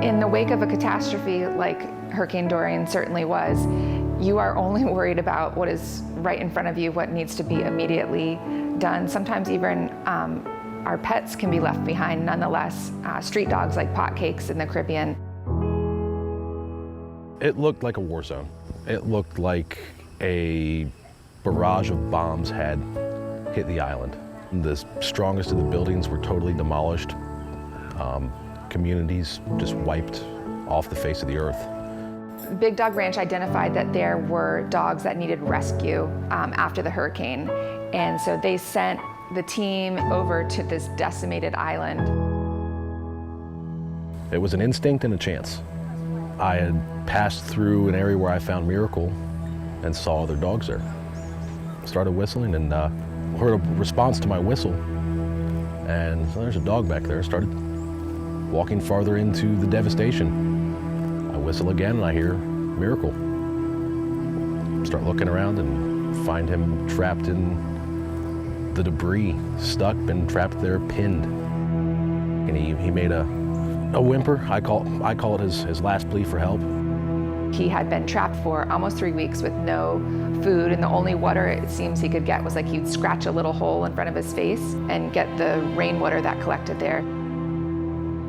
In the wake of a catastrophe like Hurricane Dorian certainly was, you are only worried about what is right in front of you, what needs to be immediately done. Sometimes even our pets can be left behind nonetheless. Street dogs like potcakes in the Caribbean. It looked like a war zone. It looked like a barrage of bombs had hit the island. The strongest of the buildings were totally demolished. Communities just wiped off the face of the earth. Big Dog Ranch identified that there were dogs that needed rescue after the hurricane. And so they sent the team over to this decimated island. It was an instinct and a chance. I had passed through an area where I found Miracle and saw other dogs there. Started whistling and heard a response to my whistle. And so there's a dog back there. Started walking farther into the devastation. I whistle again and I hear Miracle. Start looking around and find him trapped in the debris, stuck, been trapped there, pinned. And he made a whimper. I call it his last plea for help. He had been trapped for almost 3 weeks with no food, and the only water it seems he could get was like he'd scratch a little hole in front of his face and get the rainwater that collected there.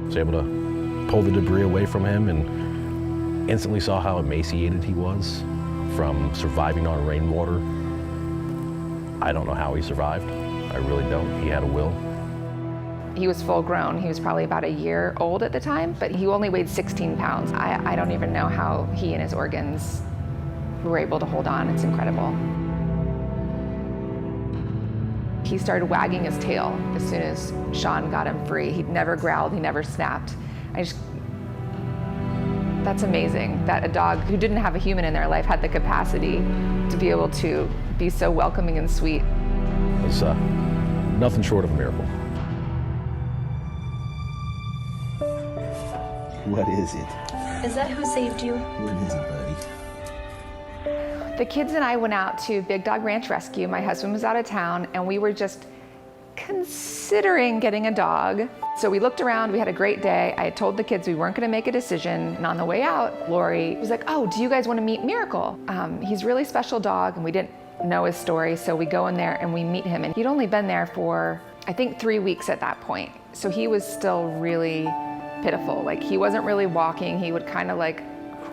I was able to pull the debris away from him and instantly saw how emaciated he was from surviving on rainwater. I don't know how he survived. I really don't. He had a will. He was full grown. He was probably about a year old at the time, but he only weighed 16 pounds. I don't even know how he and his organs were able to hold on. It's incredible. He started wagging his tail as soon as Sean got him free. He never growled, he never snapped. That's amazing that a dog who didn't have a human in their life had the capacity to be able to be so welcoming and sweet. It was nothing short of a miracle. What is it? Is that who saved you? What is it, buddy? The kids and I went out to Big Dog Ranch Rescue. My husband was out of town and we were just considering getting a dog. So we looked around, we had a great day. I had told the kids we weren't gonna make a decision. And on the way out, Lori was like, oh, do you guys wanna meet Miracle? He's a really special dog and we didn't know his story. So we go in there and we meet him. And he'd only been there for, I think, 3 weeks at that point. So he was still really pitiful. Like he wasn't really walking. He would kind of like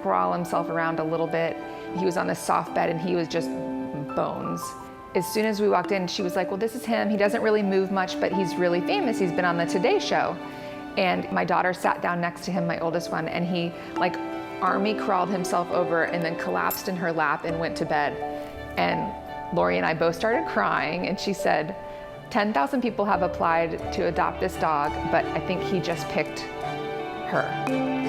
crawl himself around a little bit. He was on this soft bed and he was just bones. As soon as we walked in, she was like, well, this is him. He doesn't really move much, but he's really famous. He's been on the Today Show. And my daughter sat down next to him, my oldest one, and he like army crawled himself over and then collapsed in her lap and went to bed. And Lori and I both started crying and she said, 10,000 people have applied to adopt this dog, but I think he just picked her.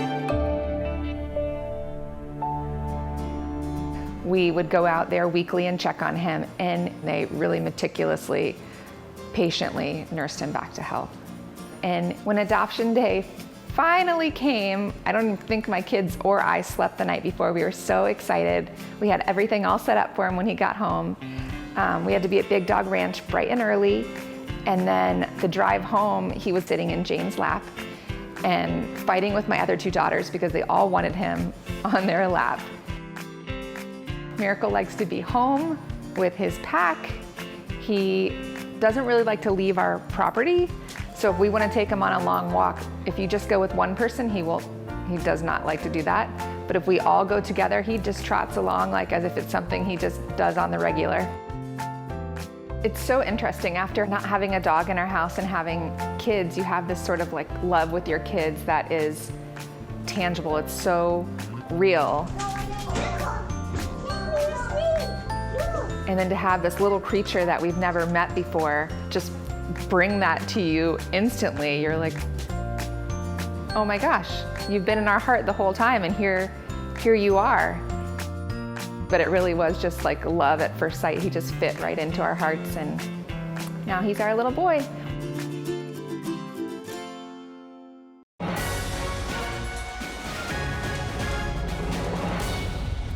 We would go out there weekly and check on him, and they really meticulously, patiently nursed him back to health. And when adoption day finally came, I don't even think my kids or I slept the night before. We were so excited. We had everything all set up for him when he got home. We had to be at Big Dog Ranch bright and early, and then the drive home, he was sitting in Jane's lap and fighting with my other two daughters because they all wanted him on their lap. Miracle likes to be home with his pack. He doesn't really like to leave our property. So if we want to take him on a long walk, if you just go with one person, he does not like to do that. But if we all go together, he just trots along like as if it's something he just does on the regular. It's so interesting. After not having a dog in our house and having kids, you have this sort of like love with your kids that is tangible. It's so real. And then to have this little creature that we've never met before just bring that to you instantly. You're like, oh my gosh, you've been in our heart the whole time and here you are. But it really was just like love at first sight. He just fit right into our hearts and now he's our little boy.